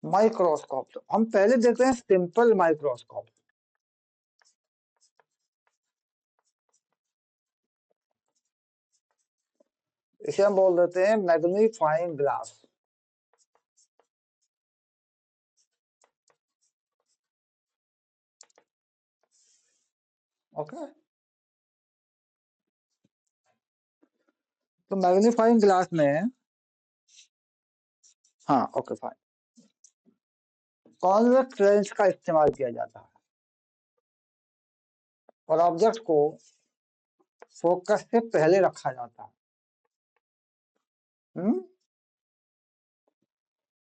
Microscope. तो हम पहले देखते हैं सिंपल माइक्रोस्कोप। इसे हम बोल देते हैं मैग्नीफाइंग ग्लास। ओके, तो मैग्नीफाइंग ग्लास में, हाँ ओके फाइन, कॉन्वेक्स लेंस का इस्तेमाल किया जाता है और ऑब्जेक्ट को फोकस से पहले रखा जाता है।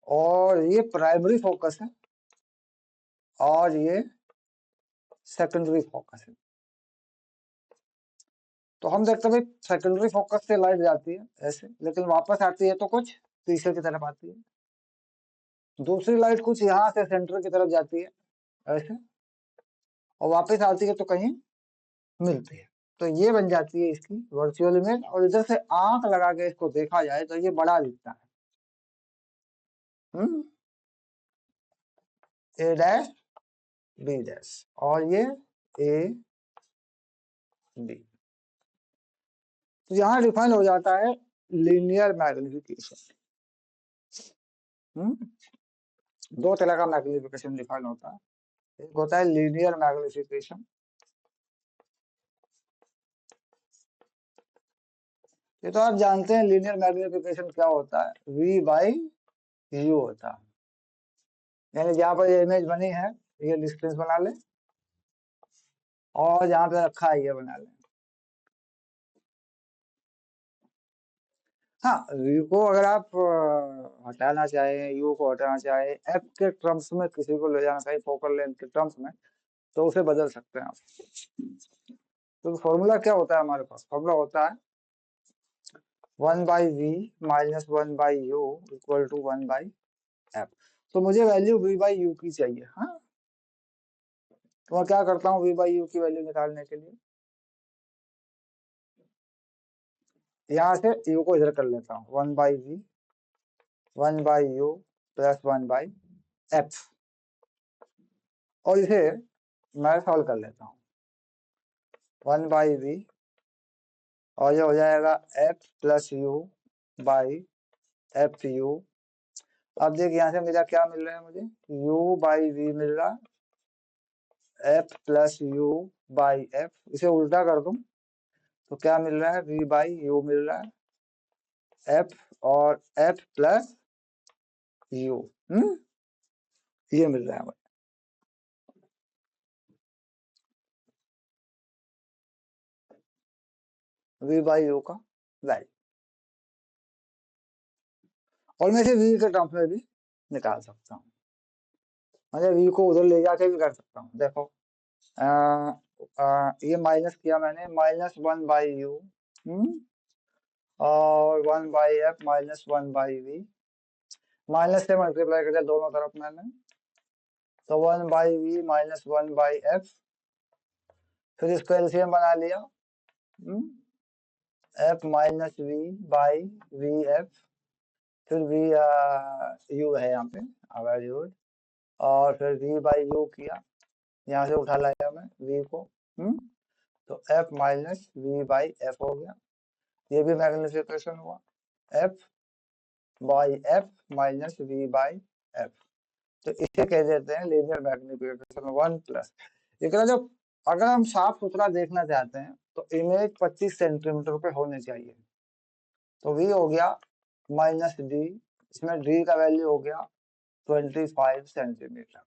और ये प्राइमरी फोकस है और ये सेकेंडरी फोकस है। तो हम देखते हैं भाई सेकेंडरी फोकस से लाइट जाती है ऐसे, लेकिन वापस आती है तो कुछ पीछे की तरफ आती है। दूसरी लाइट कुछ यहाँ से सेंटर की तरफ जाती है ऐसे, और वापस आती है तो कहीं मिलती है। तो ये बन जाती है इसकी वर्चुअल इमेज। और इधर से आंख लगा के इसको देखा जाए तो ये बड़ा दिखता है। ए डैश बी डैश, और ये ए बी। तो यहाँ डिफाइन हो जाता है लीनियर मैग्निफिकेशन। दो तरह का मैग्निफिकेशन डिफाइन होता है। एक होता है लीनियर मैग्निफिकेशन। ये तो आप जानते हैं लीनियर मैग्निफिकेशन क्या होता है, V बाई यू होता है। यानी जहाँ पर ये इमेज बनी है ये डिस्टेंस बना ले, और जहाँ पे रखा है ये बना ले। हाँ, यू को अगर आप हटाना चाहें, यू को हटाना चाहें, एफ के टर्म्स में किसी को ले जाना चाहिए फोकल लेंथ के टर्म्स में, तो उसे बदल सकते हैं आप। तो फॉर्मूला क्या होता है हमारे पास? फॉर्मूला होता है 1 by V minus 1 by U equal to 1 by F. तो मुझे वैल्यू v बाई यू की चाहिए। हाँ, तो मैं क्या करता हूँ v बाई यू की वैल्यू निकालने के लिए, यहाँ से u को इधर कर लेता हूँ, 1 by V 1 by U plus 1 by F, और इसे मैं सॉल्व कर लेता हूँ। 1 बाई वी और ये हो जाएगा F plus you by F you. अब देखिए यहाँ से मेरा क्या मिल रहा है, मुझे u बाई वी मिल रहा, F plus you by F. इसे उल्टा कर दूं तो क्या मिल रहा है, v बाई यू मिल रहा है, एफ और एफ प्लस यू। ये मिल रहा है मुझे। v बाई यू का वैल्यू, और मैं इसे v के टर्म्स में भी निकाल सकता हूँ। मतलब v को उधर ले जाके भी कर सकता हूँ। देखो ये माइनस किया मैंने, माइनस 1 बाई यू और 1 by F minus 1 by V, minus से मल्टीप्लाई कर दिया दोनों तरफ मैंने, तो 1 by V minus 1 by F. फिर इसको एलसीएम बना लिया, F minus V by V F, फिर वी यू है यहाँ पे वेरी गुड, और फिर वी बाई यू किया, यहाँ से उठा लाया मैं वी को, तो F minus V by F हो गया। ये भी मैग्निफिकेशन हुआ, F by F minus V by F. तो इसे कह देते हैं लीनियर मैग्निफिकेशन 1 प्लस। लेकिन जब अगर हम साफ सुथरा देखना चाहते हैं तो इमेज 25 सेंटीमीटर पे होनी चाहिए। तो v हो गया माइनस डी, इसमें d का वैल्यू हो गया 25 सेंटीमीटर।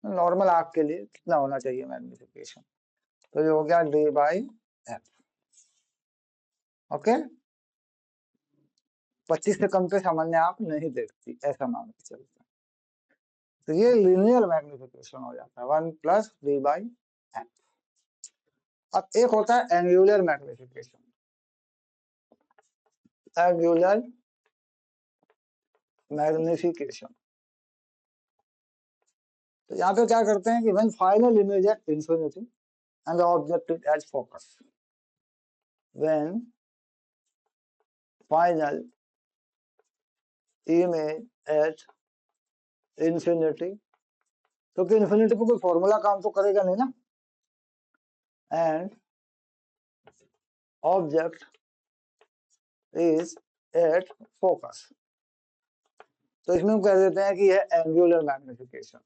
नॉर्मल आंख के लिए कितना होना चाहिए मैग्निफिकेशन? तो ये हो गया d बाई एफ। ओके, 25 से कम पे सामान्य आंख नहीं देखती, ऐसा मान के चलते हैं। तो ये लीनियर मैग्निफिकेशन हो जाता है 1 प्लस d बाई एफ। अब एक होता है एंगुलर मैग्निफिकेशन। एंगुलर मैग्निफिकेशन, तो यहाँ पे क्या करते हैं कि when final image at infinity and the object is at focus, when final image at infinity, क्योंकि इंफिनिटी पे कोई फॉर्मूला काम तो करेगा नहीं ना। And object is at focus, तो इसमें हम कह देते हैं कि यह एंगुलर मैग्निफिकेशन,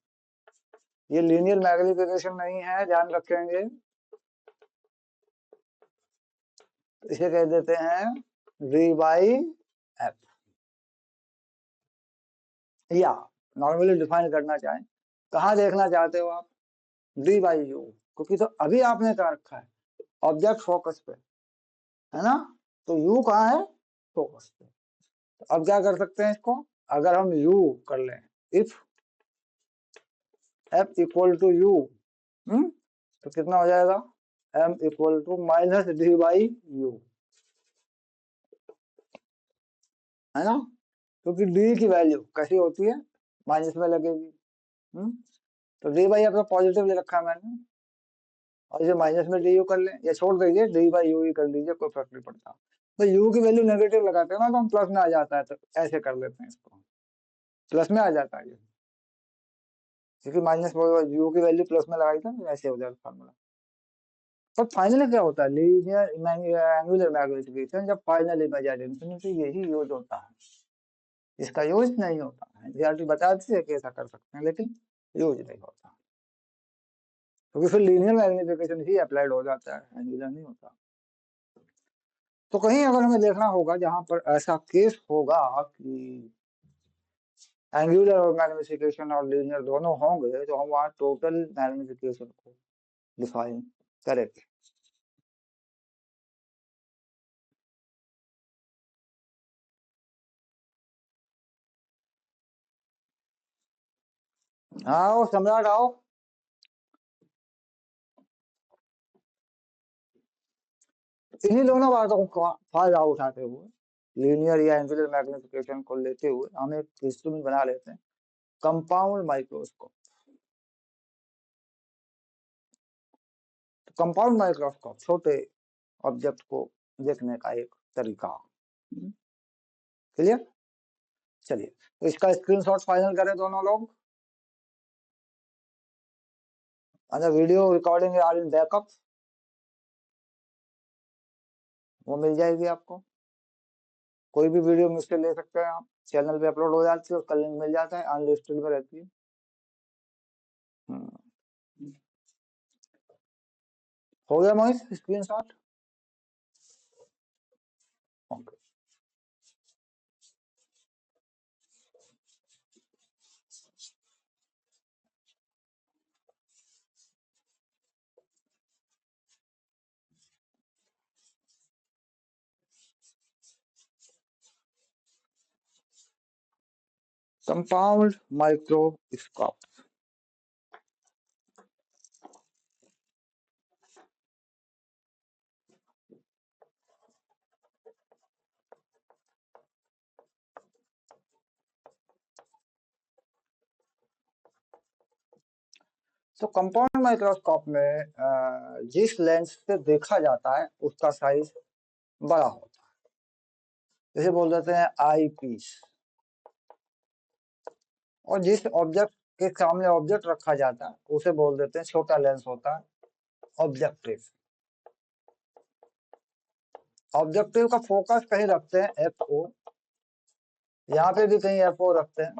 ये लीनियर मैग्निफिकेशन नहीं है, ध्यान रखेंगे। इसे कह देते हैं v बाई एफ, या नॉर्मली डिफाइन करना चाहें, कहाँ देखना चाहते हो आप, v बाई यू, क्योंकि तो अभी आपने कहा रखा है ऑब्जेक्ट फोकस पे, है ना, तो u कहाँ है, फोकस पे। तो अब क्या कर सकते हैं इसको, अगर हम u कर लें, if f equal to U, तो कितना हो जाएगा, m equal to minus D by U, है ना, क्योंकि डी की वैल्यू कैसी होती है, माइनस में लगेगी। तो डी बाई अपना पॉजिटिव ले रखा है मैंने, और इसे माइनस में डी यू कर लें, या छोड़ दीजिए डी बाई यू ही कर लीजिए, कोई फर्क नहीं पड़ता। तो यू की वैल्यू नेगेटिव लगाते हैं ना, तो हम प्लस में आ जाता है, तो ऐसे कर लेते हैं इसको, प्लस में आ जाता है ये, क्योंकि माइनस यू की वैल्यू प्लस में लगाई था, ऐसे हो जाता फॉर्मूला। पर फाइनली क्या होता है, लीनियर एंगुलर मैग्निफिकेशन, जब फाइनल इमेज एट इंफिनिटी, यही यूज होता है, इसका यूज नहीं होता है। रियलिटी बताती है कि ऐसा कर सकते हैं, लेकिन यूज नहीं होता, क्योंकि फिर लीनियर मैग्निफिकेशन ही अप्लाइड हो जाता है, एंगुलर नहीं होता। तो कहीं अगर हमें देखना होगा जहां पर ऐसा केस होगा कि एंगुलर और मैग्निफिकेशन और लीनियर दोनों होंगे, तो हम वहां टोटल मैग्निफिकेशन को डिफाइन करेंगे। आओ सम्राट आओ, इन्हीं दोनों बातों का फायदा उठाते हुए, लीनियर या एंगुलर मैग्निफिकेशन को लेते हुए, हम एक इंस्ट्रूमेंट बना लेते हैं, कंपाउंड माइक्रोस्कोप। कंपाउंड माइक्रोस्कोप छोटे ऑब्जेक्ट को देखने का एक तरीका, क्लियर। चलिए, तो इसका स्क्रीनशॉट फाइनल करें दोनों लोग। अच्छा, video recording are in backup, वो मिल जाएगी आपको, कोई भी वीडियो मुझसे ले सकते हैं आप, चैनल पे अपलोड हो जाती है, उसका लिंक मिल जाता है, अनलिस्टेड में रहती है। हो गया मोहित स्क्रीनशॉट, ओके। कंपाउंड माइक्रोस्कोप, तो कंपाउंड माइक्रोस्कोप में जिस लेंस से देखा जाता है उसका साइज बड़ा होता है, जैसे बोल देते हैं आई पीस, और जिस ऑब्जेक्ट के सामने ऑब्जेक्ट रखा जाता है उसे बोल देते हैं छोटा लेंस होता है, ऑब्जेक्टिव। ऑब्जेक्टिव का फोकस कहीं रखते हैं एफ ओ, यहाँ पे भी कहीं एफ ओ रखते हैं,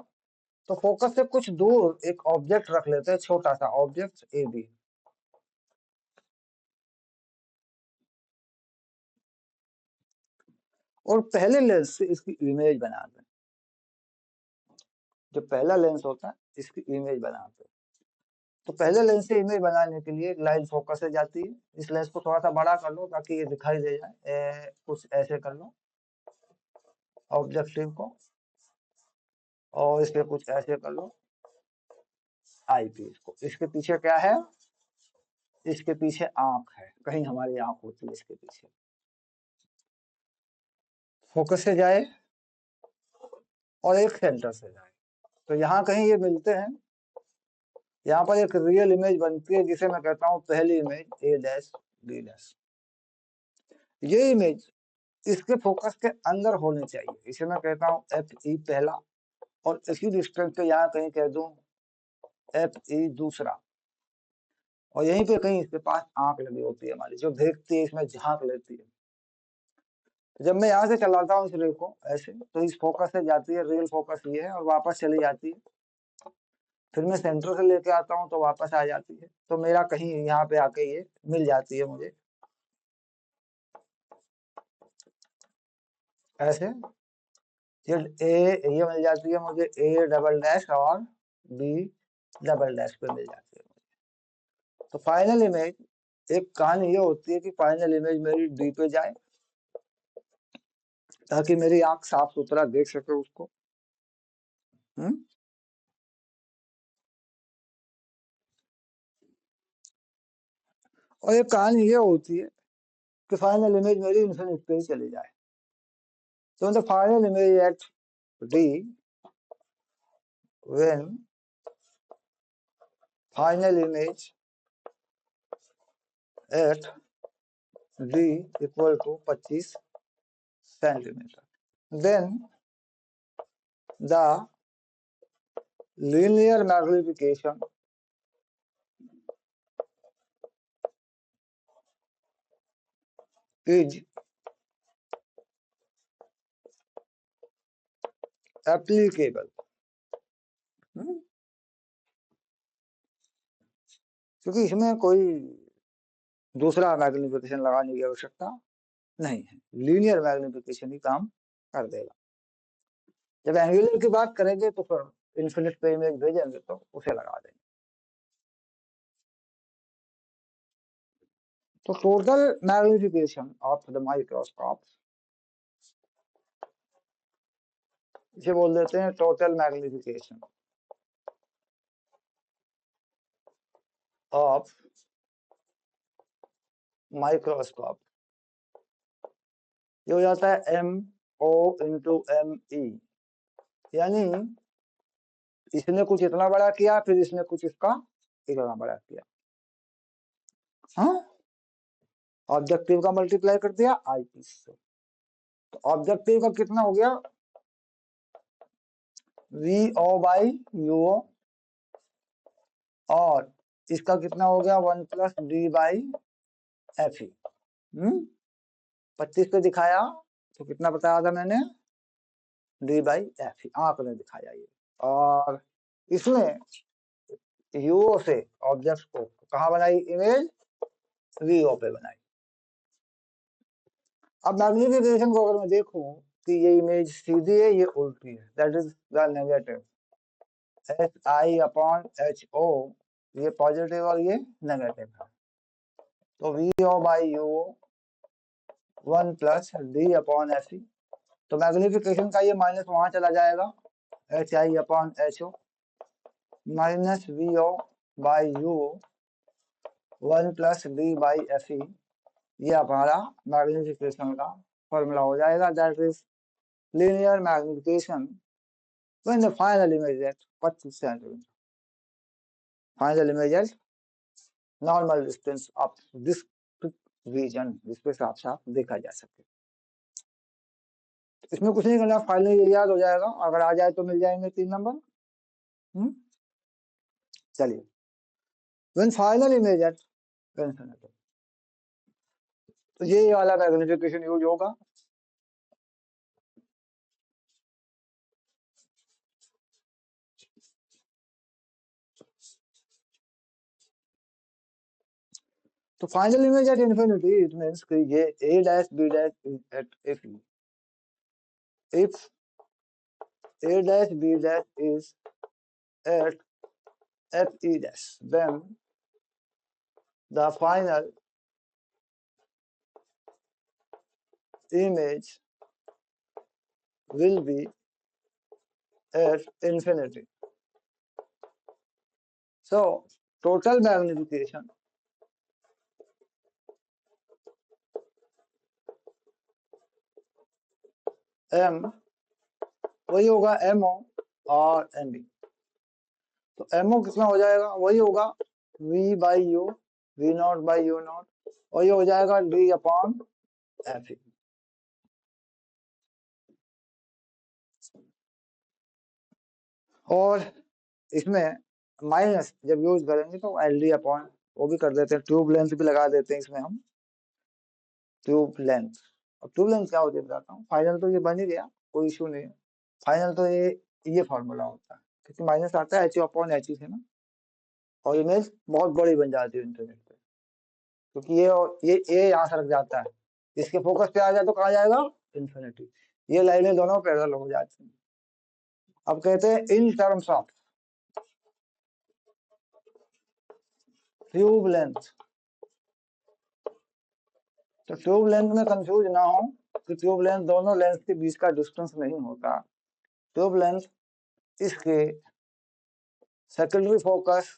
तो फोकस से कुछ दूर एक ऑब्जेक्ट रख लेते हैं, छोटा सा ऑब्जेक्ट ए बी, और पहले लेंस से इसकी इमेज बनाते हैं, जो पहला लेंस होता है इसकी इमेज बनाते हैं। तो पहले लेंस से इमेज बनाने के लिए एक लाइन फोकस से जाती है, इस लेंस को थोड़ा सा बड़ा कर लो ताकि ये दिखाई दे जाए, कुछ ऐसे कर लो ऑब्जेक्टिव को, और इस पे कुछ ऐसे कर लो आई पीस को। इसके पीछे क्या है, इसके पीछे आंख है, कहीं हमारी आंख होती है इसके पीछे, फोकस से जाए और एक सेंटर से जाए, तो यहाँ कहीं ये मिलते हैं, यहाँ पर एक रियल इमेज बनती है जिसे मैं कहता हूँ पहली image A dash B dash. ये इमेज इसके फोकस के अंदर होने चाहिए। इसे मैं कहता हूं एफ ई पहला, और इसी डिस्टेंस पे यहाँ कहीं कह दूं एफ ई दूसरा, और यहीं पे कहीं इसके पास आंख लगी होती है हमारी, जो देखती है, इसमें झांक लेती है। तो जब मैं यहाँ से चलाता हूँ इस रे को ऐसे, तो इस फोकस से जाती है, रियल फोकस ये है, और वापस चली जाती है। फिर मैं सेंटर से लेके आता हूँ तो वापस आ जाती है, तो मेरा कहीं यहाँ पे आके ये मिल जाती है मुझे ऐसे। ये मिल जाती है मुझे ए डबल डैश और बी डबल डैश पे मिल जाती है। तो फाइनल इमेज, एक कहानी ये होती है कि फाइनल इमेज मेरी डी पे जाए, ताकि मेरी आंख साफ सुथरा देख सके उसको। और एक कहानी ये होती है कि फाइनल इमेज मेरी इन्फिनिट पे ही चली जाए। So the final image at D, when final image at D equal to 25 centimeter, then the linear magnification is applicable. क्योंकि इसमें कोई दूसरा मैग्निफिकेशन लगाने की आवश्यकता नहीं है, लीनियर मैग्निफिकेशन ही काम कर देगा। जब एंगुलर की बात करेंगे तो फिर इन्फिनिट पे इमेज भेजेंगे तो उसे लगा देंगे। तो total magnification of the microscope, इसे बोल देते हैं टोटल मैग्निफिकेशन ऑफ माइक्रोस्कोप, ये हो जाता है M O into M E. यानी इसने कुछ इतना बड़ा किया, फिर इसने कुछ इसका इतना बड़ा किया। हाँ, ऑब्जेक्टिव का मल्टीप्लाई कर दिया आई पीस से, तो ऑब्जेक्टिव का कितना हो गया वी ओ बाई यू ओ, और इसका कितना हो गया 1 प्लस डी बाई एफ ई। 25 पे दिखाया तो कितना बताया था मैंने, डी बाई एफ ई, आंख ने दिखाया ये। और इसमें यूओ से ऑब्जेक्ट को कहाँ बनाई इमेज, वीओ पे बनाई। अब मैग्निफिकेशन को अगर मैं देखूं कि ये इमेज सीधी है, ये उल्टी है, that is the negative, H I upon H O, ये पॉजिटिव और ये नेगेटिव है। तो VO by UO 1 plus D upon F E, तो मैग्निफिकेशन का ये माइनस वहां चला जाएगा, H I upon H O minus VO by U 1 plus D by F E, ये हमारा मैग्निफिकेशन का फॉर्मूला हो जाएगा, that is linear magnification when the final image at 25 centimeter, final image at normal distance of this region, जिसके साथ साथ देखा जा सके। इसमें कुछ नहीं करना, फाइनल ये याद हो जाएगा, अगर आ जाए तो मिल जाएंगे 3 नंबर। चलिए, when final image at infinity, तो ये वाला मैग्निफिकेशन यूज होगा। तो final image at infinity, it means कि ये a dash b dash is at f, if a dash b dash is at f e dash, then the final image will be at infinity. So total magnification m वही होगा mo और mb, तो mo कितना हो जाएगा, वही होगा v by you, v not by you not, और ये हो जाएगा d अपॉन एफ ई। और इसमें माइनस जब यूज करेंगे तो एल डी अपॉन वो भी कर देते हैं, ट्यूब लेंथ भी लगा देते हैं इसमें हम, ट्यूब लेंथ। अब ट्यूब लेंथ क्या होती है बताता हूँ। फाइनल तो ये बन ही गया, कोई इशू नहीं है। फाइनल तो ये फॉर्मूला होता है, क्योंकि माइनस आता है एच अपॉन एच से ना, और इमेज बहुत बड़ी बन जाती है इंटरनेट पे, क्योंकि ये ए यहाँ से रख जाता है, इसके फोकस पे आ जाए तो कहाँ जाएगा, इन्फिनिटी। ये लाइनें दोनों पैरेलल हो जाती हैं। अब कहते हैं in terms of tube length. तो ट्यूब लेंथ में कंफ्यूज ना हो कि ट्यूब लेंथ दोनों लेंथ के बीच का डिस्टेंस नहीं होता। ट्यूब लेंथ इसके सेकेंडरी फोकस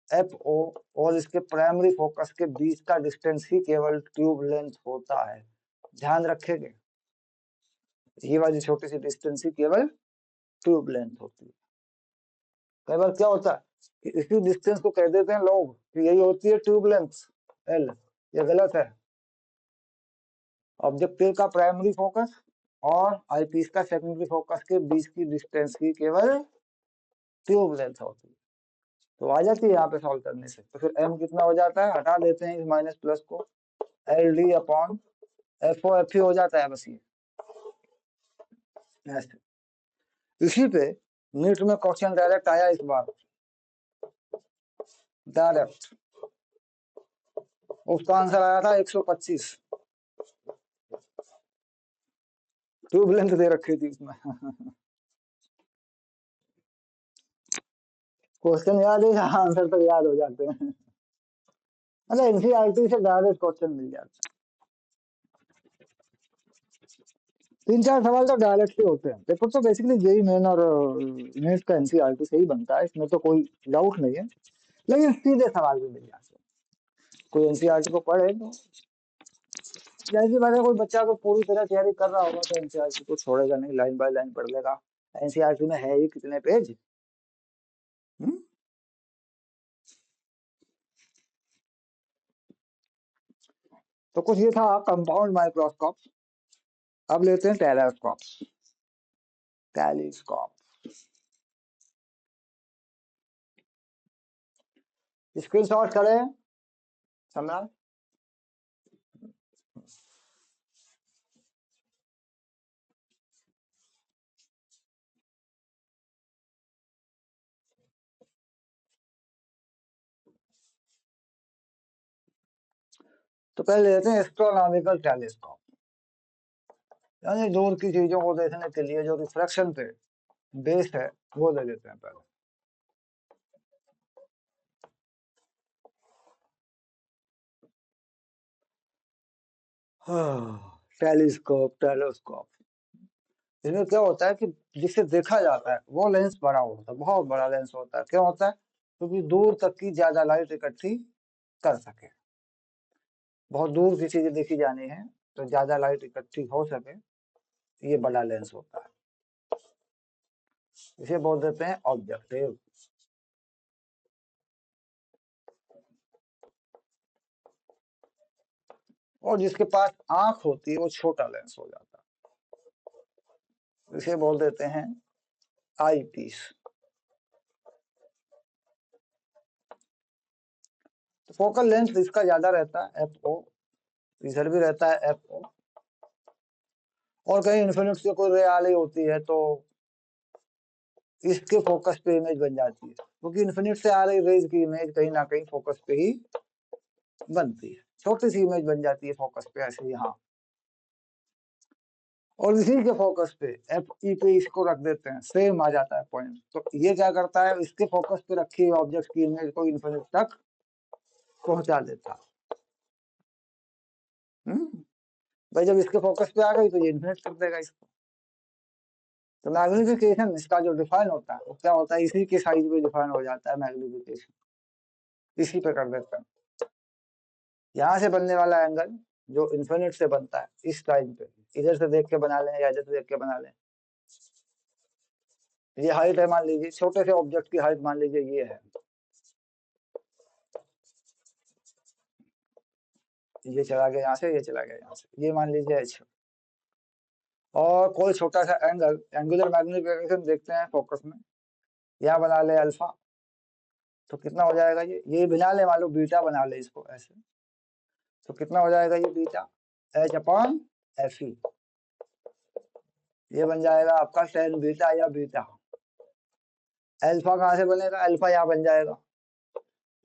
एफ ओ और इसके प्राइमरी फोकस के बीच का डिस्टेंस ही केवल ट्यूब लेंथ होता है। ध्यान रखेंगे, ये वाली छोटी सी डिस्टेंस ही केवल ट्यूब लेंथ होती है। कई बार क्या होता है कि इसी डिस्टेंस को कह देते हैं लोग कि यही होती है ट्यूब लेंथ एल, ये गलत है। ऑब्जेक्टिव का प्राइमरी फोकस और आईपीस का सेकेंडरी फोकस के बीच की डिस्टेंस ही केवल ट्यूब लेंथ होती है। तो आ जाती है यहाँ पे सॉल्व करने से। तो फिर एम कितना हो जाता है, हटा देते हैं इस माइनस प्लस को, L D upon F O F ही हो जाता है बस ये ऐसे। इसी पे नीट में क्वेश्चन डायरेक्ट आया इस बार, डायरेक्ट उसका आंसर आया था 125। ट्यूब लेंथ दे रखी थी इसमें। क्वेश्चन याद है, आंसर तो याद हो जाते हैं। मतलब एनसीईआरटी से डायरेक्ट क्वेश्चन मिल जाता है। 3-4 सवाल तो डायरेक्ट ही होते हैं। पेपर तो बेसिकली जेई मेन और नेट का एनसीईआरटी से ही बनता है, इसमें तो कोई डाउट नहीं है। लेकिन सीधे सवाल भी मिल जाते हैं। कोई एनसीईआरटी को पढ़े तो जैसी बात है, कोई बच्चा को पूरी तरह तैयारी कर रहा होगा तो एनसीईआरटी को छोड़ेगा नहीं, लाइन बाय लाइन पढ़ लेगा। एनसीईआरटी में है ही कितने पेज। तो कुछ ये था कंपाउंड माइक्रोस्कोप। अब लेते हैं टेलीस्कोप। टेलीस्कोप स्क्रीनशॉट करें सम्राट। तो पहले लेते हैं एस्ट्रोनॉमिकल टेलीस्कोप, यानी दूर की चीजों को देखने के लिए जो रिफ्रैक्शन पे बेस्ड है वो ले लेते हैं पहले। टेलीस्कोप टेलीस्कोप इसमें क्या होता है कि जिसे देखा जाता है वो लेंस बड़ा होता है, बहुत बड़ा लेंस होता है। क्यों होता है, क्योंकि दूर तक की ज्यादा लाइट इकट्ठी कर सके। बहुत दूर की चीजें देखी जानी है तो ज्यादा लाइट इकट्ठी हो सके, ये बड़ा लेंस होता है। इसे बोल देते हैं ऑब्जेक्टिव। और जिसके पास आंख होती है वो छोटा लेंस हो जाता है, इसे बोल देते हैं आई पीस। तो फोकल लेंथ इसका ज्यादा रहता है एफ ओ, इधर भी रहता है एफ ओ। और कहीं इन्फिनिट से कोई रे आ रही होती है तो इसके फोकस पे इमेज बन जाती है, क्योंकि इन्फिनिट से आ रही रेज की इमेज कहीं ना कहीं फोकस पे ही बनती है। छोटी सी इमेज बन जाती है फोकस पे ऐसे यहाँ, और इसी के फोकस पे एफ ई पे इसको रख देते हैं, सेम आ जाता है पॉइंट। तो ये क्या करता है, इसके फोकस पे रखी हुई ऑब्जेक्ट की इमेज को इन्फिनिट तक पहुंचा देता है। भाई जब इसके फोकस पे आ गई तो ये इन्फिनिट कर देगा इसको। तो मैग्निफिकेशन इसका जो डिफाइन होता है वो क्या होता है, इसी के साइज में डिफाइन हो जाता है मैग्निफिकेशन, इसी पे कर देते हैं। यहाँ से बनने वाला एंगल जो इन्फिनिट से बनता है इस लाइन पे, इधर से देख के बना लें या इधर से देख के बना लें। ये हाइट है, मान लीजिए छोटे से ऑब्जेक्ट की हाइट मान लीजिए ये है, ये चला गया यहाँ से, ये चला गया यहाँ से, ये मान लीजिए h। और कोई छोटा सा एंगल, एंगुलर मैग्निफिकेशन देखते हैं फोकस में, यहाँ बना ले अल्फा, तो कितना हो जाएगा ये बना ले, मान लो बीटा बना ले इसको ऐसे, तो कितना हो जाएगा ये beta H upon F E, ये बन जाएगा आपका टेन बीटा या बीटा। अल्फा कहाँ से बनेगा, अल्फा यहाँ बन जाएगा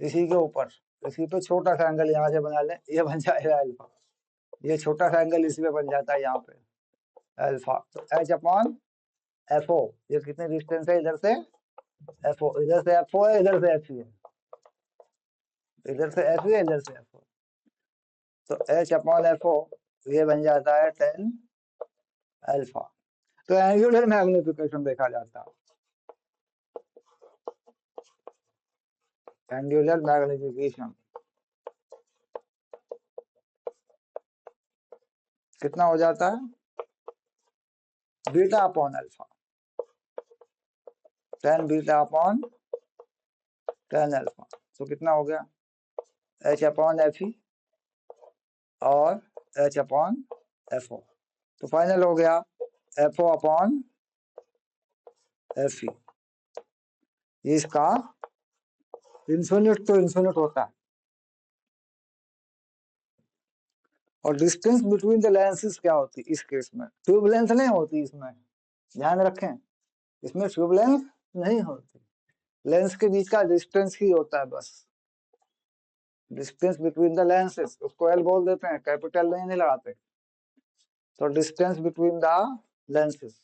इसी के ऊपर, इसी पे छोटा सा एंगल यहाँ से बना ले, ये बन जाएगा अल्फा, ये छोटा सा एंगल इसी पे बन जाता है यहाँ पे अल्फा, तो एच अपॉन एफ ओ, ये कितने डिस्टेंस है इधर से एफ ओ, इधर से एफ ओ है, इधर से एफ ई है, इधर से एफ ई है, इधर से एफ ओ, तो एच अपॉन एफ ओ ये बन जाता है टेन अल्फा। तो एंगुलर मैग्निफिकेशन देखा जाता है, एंगुलर मैग्निफिकेशन कितना हो जाता है, beta upon alpha, tan beta upon tan alpha, तो कितना हो गया एच अपॉन एफ ई और एच अपॉन एफ ओ, तो फाइनल हो गया F O upon F E, इसका इन्फिनिट तो इन्फिनिट होता है, और डिस्टेंस बिटवीन द लेंसेज क्या होती है इस केस में, ट्यूब लेंथ नहीं होती इसमें, ध्यान रखें, इसमें ट्यूब लेंथ नहीं होती, लेंस के बीच का डिस्टेंस ही होता है बस, डिस्टेंस बिटवीन द लेंसेज, उसको एल बोल देते हैं, कैपिटल नहीं लगाते, तो डिस्टेंस बिटवीन द लेंसेज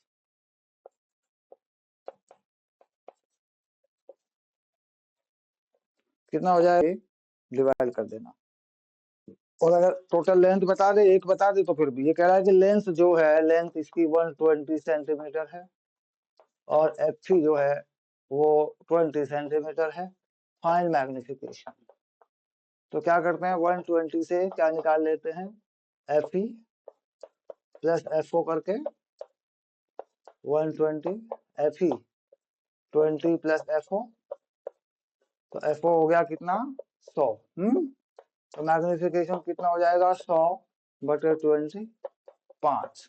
कितना हो जाएगा, डिवाइड कर देना, और अगर टोटल लेंथ बता दे, एक बता दे, तो फिर भी ये कह रहा है कि लेंथ जो है, लेंथ इसकी 120 सेंटीमीटर है और एफ जो है वो 20 सेंटीमीटर है, फाइंड मैग्निफिकेशन, तो क्या करते हैं 120 से क्या निकाल लेते हैं F E plus F O करके, 120 F E 20 plus F O, तो एफ ओ हो गया कितना 100, तो मैग्निफिकेशन कितना हो जाएगा 100 बटे 20 5,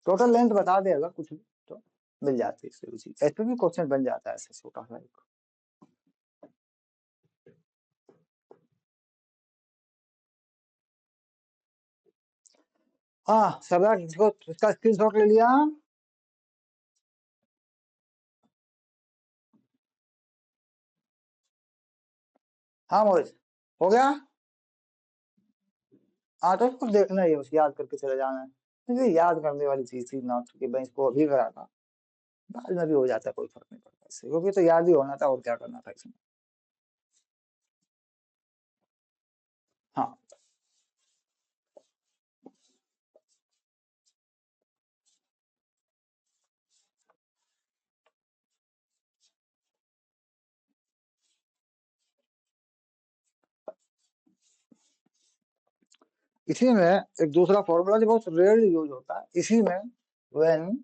टोटल लेंथ बता दे अगर कुछ भी तो मिल जाती है इससे उसी, ऐसे भी क्वेश्चन बन जाता है ऐसे छोटा सा एक। हाँ सब इसको इसका स्क्रीनशॉट ले लिया, हाँ मोहित हो गया, हाँ तो उसको देखना ही है, उसे याद करके चले जाना है, क्योंकि याद करने वाली चीज थी नॉट कि मैं इसको अभी करा था, बाद में भी हो जाता है, कोई फर्क नहीं पड़ता इससे, क्योंकि तो याद ही होना था और क्या करना था इसमें। हाँ इसी में एक दूसरा फॉर्मूला जो बहुत रेयरली यूज होता है इसी में, when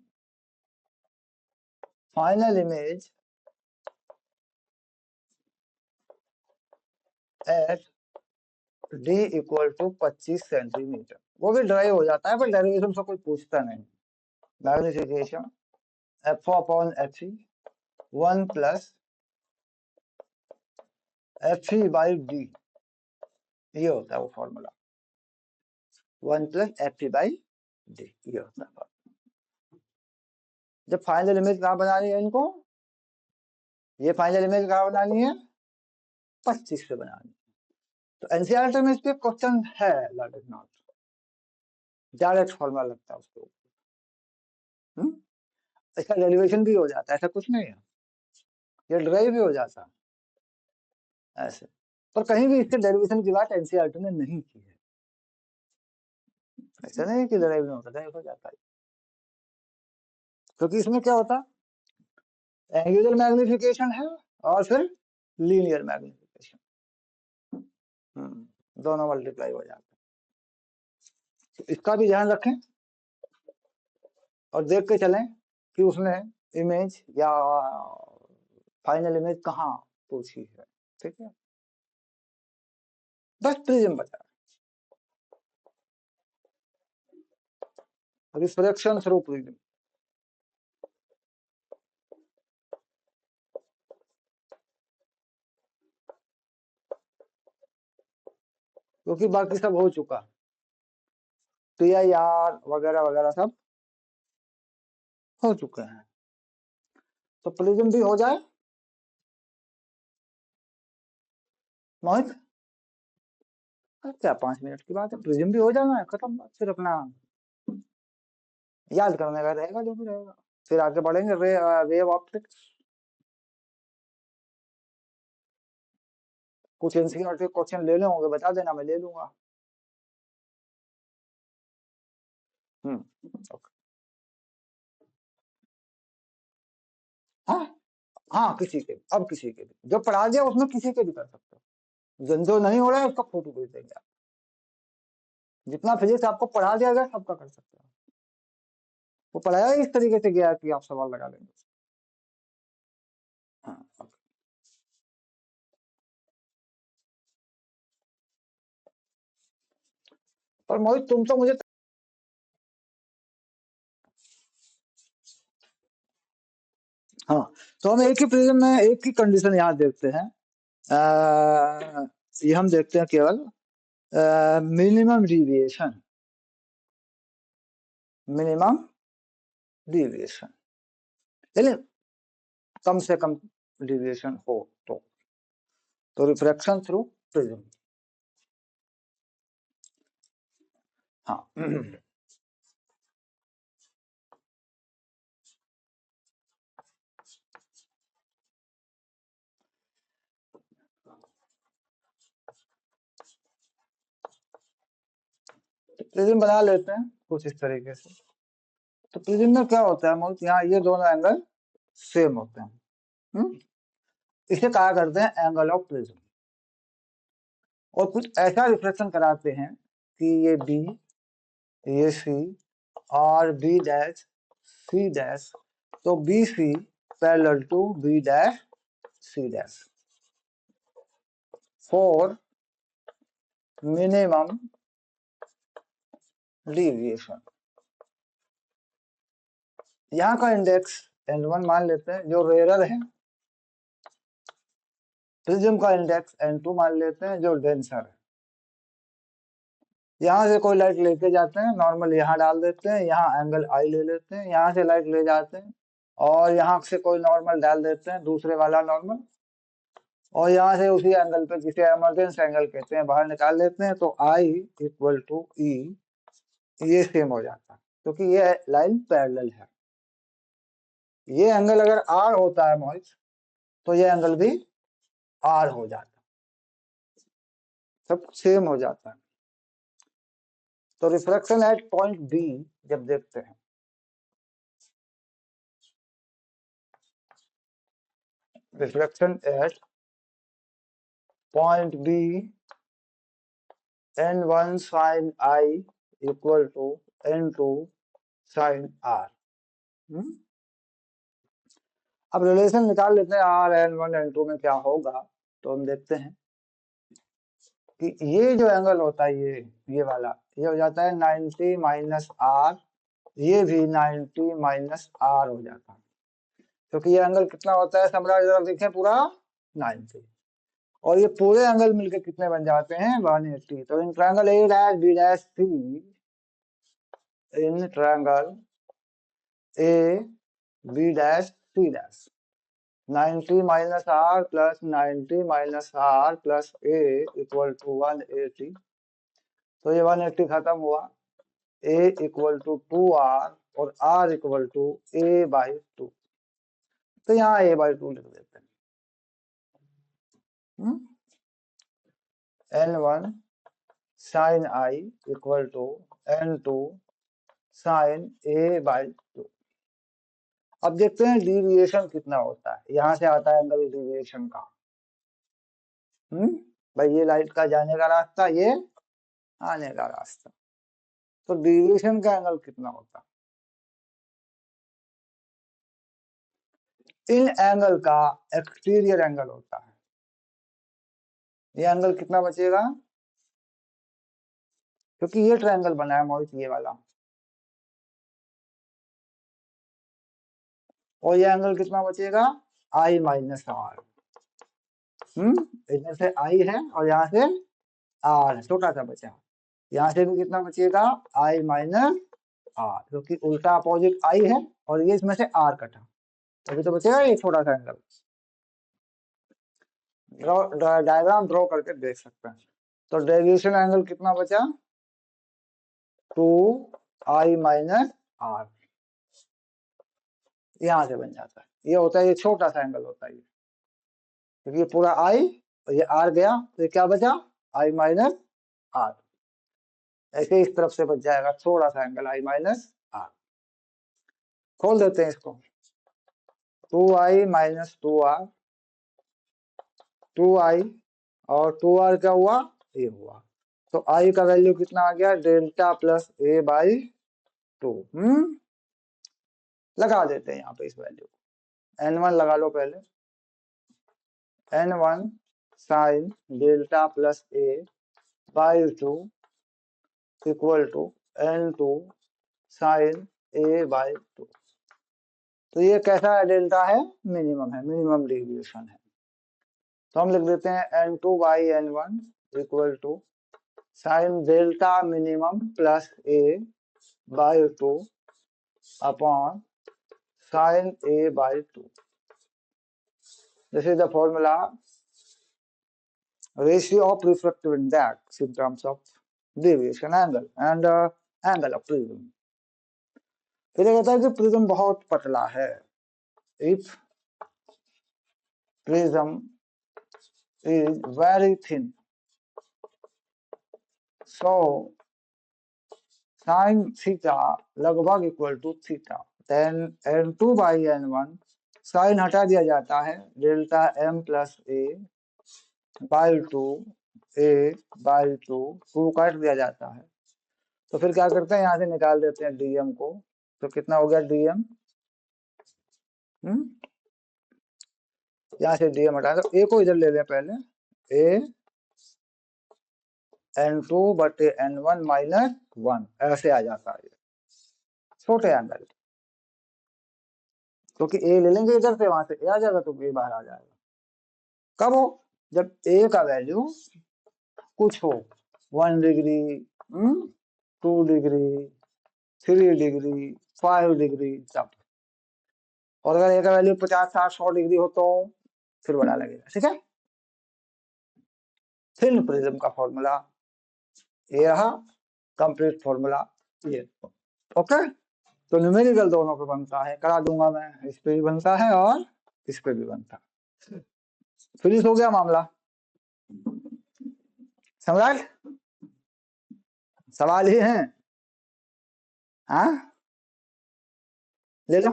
final image at D equal to 25 centimetre, वो भी ड्राइव हो जाता है, पर डेरिवेशन से कोई पूछता नहीं, magnification F upon F E 1 plus F E by D, ये होता है वो formula, 1 plus F E by D, ये होता है। जब फाइनल इमेज कहाँ बनानी है इनको, ये फाइनल इमेज कहाँ बनानी है 25 पे बनानी है, तो एनसीईआरटी में इस पे क्वेश्चन है, lot is not direct formula लगता है उसको, इसका डेरिवेशन भी हो जाता है, ऐसा कुछ नहीं है, ये ड्राइव भी हो जाता है ऐसे, पर कहीं भी इसके डेरिवेशन की बात एनसीईआरटी ने नहीं की है, ऐसा नहीं कि ड्राइव नहीं होता, ड्राइव हो जाता है, क्योंकि इसमें क्या होता है एंगुलर मैग्निफिकेशन है और फिर लीनियर मैग्निफिकेशन, दोनों मल्टीप्लाई हो जाते हैं, तो इसका भी ध्यान रखें और देख के चलें कि उसने इमेज या फाइनल इमेज कहाँ पूछी है, ठीक है, बस प्रिज्म बता, रिफ्रैक्शन थ्रू प्रिज्म। क्योंकि बाकी सब हो चुका, PIR वगैरह वगैरह सब हो चुके हैं, तो प्रिज्म भी हो जाए मोहित। क्या 5 मिनट की बात है, प्रिज्म भी हो जाना है, खत्म बात। फिर अपना याद करने का रहेगा जो भी रहेगा, फिर आगे बढ़ेंगे वेव ऑप्टिक्स। कुछ एनसीईआरटी क्वेश्चन ले होंगे, बता देना, मैं ले लूंगा। ओके। हाँ हाँ, किसी के अब किसी के भी जो पढ़ा दिया उसमें किसी के भी कर सकते हो, जो नहीं हो रहा है उसका फोटो भेज देंगे आप। जितना फिजिक्स आपको पढ़ा दिया गया सबका कर सकते हो। वो पढ़ाया इस तरीके से गया कि आप सवाल लगा लेंगे। हाँ ओके। और मोहित तुम तो मुझे, हाँ, तो हम एक ही प्रिज्म में एक ही कंडीशन यहाँ देखते हैं। ये हम देखते हैं केवल मिनिमम डिविएशन, मिनिमम डिविएशन, यानी कम से कम डिविएशन हो तो रिफ्रैक्शन थ्रू प्रिज्म। हाँ प्रिज्म बना लेते हैं कुछ इस तरीके से। तो प्रिज्म में क्या होता है मोहित, यहाँ ये दोनों एंगल सेम होते हैं। इसे कहा करते हैं एंगल ऑफ प्रिज्म। और कुछ ऐसा रिफ्लेक्शन कराते हैं कि ये बी, ये सी और बी डैश सी डैश, तो B C parallel to B dash C dash for minimum deviation. यहाँ का इंडेक्स N1 मान लेते हैं जो रेयर है, प्रिज्म का इंडेक्स N2 मान लेते हैं जो डेंसर है। यहाँ से कोई लाइट लेके जाते हैं, नॉर्मल यहाँ डाल देते हैं, यहाँ एंगल आई ले लेते हैं, यहाँ से लाइट ले जाते हैं और यहाँ से कोई नॉर्मल डाल देते हैं, दूसरे वाला नॉर्मल, और यहाँ से उसी एंगल पे जिसे इमरजेंस एंगल कहते हैं बाहर निकाल लेते हैं, तो आई इक्वल टू ई, ये सेम हो जाता है क्योंकि ये लाइन पैरेलल है। ये एंगल अगर आर होता है मोहित, तो ये एंगल भी आर हो जाता, सब सेम हो जाता है। तो रिफ्रैक्शन एट पॉइंट बी जब देखते हैं, refraction at point B N1 sin I equal to N2 sin R। अब रिलेशन निकाल लेते हैं R N1 N2 में क्या होगा, तो हम देखते हैं कि ये जो एंगल होता है ये वाला, ये हो जाता है 90 माइनस R, ये भी 90 माइनस R हो जाता है, क्योंकि ये एंगल कितना होता है समराज जरा देखें, पूरा 90, और ये पूरे एंगल मिलके कितने बन जाते हैं 180। तो in triangle A dash B dash C, in triangle A B dash C dash 90 minus R plus 90 minus R plus A equal to 180। तो ये 180 खत्म हुआ, A इक्वल टू 2R और R equal to A by 2। तो यहाँ A by 2 लिख देते हैं। N1 sine I equal to N2 sine A by 2। अब देखते हैं डिविएशन कितना होता है, यहां से आता है एंगल डिविएशन का। भाई ये लाइट का जाने का रास्ता, ये आने का रास्ता, तो डिविएशन का एंगल कितना होता है, इन एंगल का एक्सटीरियर एंगल होता है। ये एंगल कितना बचेगा, क्योंकि ये ट्रायंगल बना है मोहित ये वाला, और ये एंगल कितना बचेगा, आई माइनस आर। इधर से आई है और यहाँ से आर है, छोटा सा बचा। यहाँ से भी कितना बचेगा, आई माइनस आर, क्योंकि उल्टा अपोजिट आई है और ये इसमें से आर कटा, तभी तो बचेगा ये छोटा सा एंगल। डायग्राम ड्रॉ करके देख सकते हैं। तो डेविएशन एंगल कितना बचा, 2i माइनस आर, यहां से बन जाता है। ये होता है, ये छोटा सा एंगल होता है ये, क्योंकि ये पूरा आई और ये आर गया, तो ये क्या बचा, आई माइनस आर। ऐसे इस तरफ से बच जाएगा थोड़ा सा एंगल, आई माइनस आर। खोल देते हैं इसको, 2i माइनस 2r, 2i और 2r क्या हुआ, ये हुआ। तो i का वैल्यू कितना आ गया, डेल्टा प्लस a बाई 2। लगा देते हैं यहाँ पे इस वैल्यू को, n1 लगा लो पहले, n1 sine delta plus a by 2 equal to n2 sine a by 2। तो ये कैसा है, डेल्टा है, मिनिमम है, मिनिमम डेविएशन है। तो हम लिख देते हैं n2 by n1 equal to sine delta minimum plus a by 2 upon sine a by 2। This is the formula ratio of refractive index in terms of deviation angle and angle of prism। फिर ये कहता है कि prism बहुत पतला है, if prism is very thin, so sin theta लगभग equal to theta, then n2 by n1 sine हटा दिया जाता है, delta m plus a by 2 a by 2 काट दिया जाता है। तो फिर क्या करते हैं, यहाँ से निकाल देते हैं dm को। तो कितना हो गया dm, यहाँ से dm हटा दो, a को इधर ले लें पहले, a n2 बटे n1 माइनस 1 ऐसे आ जाता है छोटे एंगल, क्योंकि a ले लेंगे इधर से, वहां से a आ जाएगा तो b बाहर आ जाएगा। कब हो, जब a का वैल्यू कुछ हो, 1 डिग्री, 2 डिग्री, 3 डिग्री, 5 डिग्री तब। और अगर a का वैल्यू 50, 60, 100 डिग्री हो तो फिर बड़ा लगेगा, ठीक है। थिन प्रिज्म का फॉर्मूला ये रहा, कंप्लीट फॉर्मूला ये, ओके। तो न्यूमेरिकल दोनों पे बनता है, करा दूंगा मैं, इस पे भी बनता है और इस पे भी बनता है। फिनिश हो गया मामला, समझ, सवाल ही है, हाँ ले लो,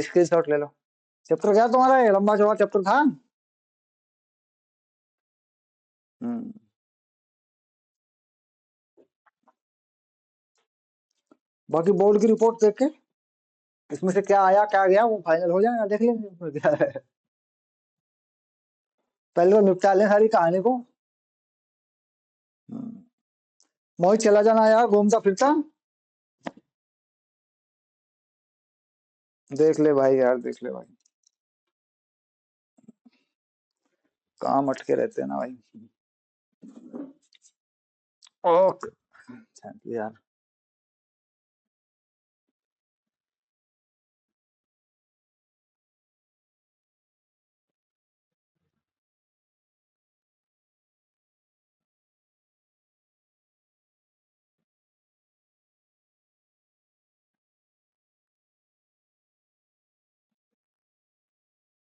स्क्रीनशॉट ले लो। चैप्टर क्या तुम्हारा, ये लंबा चौड़ा चैप्टर था। बाकी बोर्ड की रिपोर्ट देख के इसमें से क्या आया क्या गया वो फाइनल हो जाएगा, देख लेंगे क्या है। पहले तो निपटा लें सारी कहानी को। मोहित चला जाना यार, घूमता फिरता, देख ले भाई यार, देख ले भाई, काम अटके रहते हैं ना भाई। ओके, थैंक यू यार।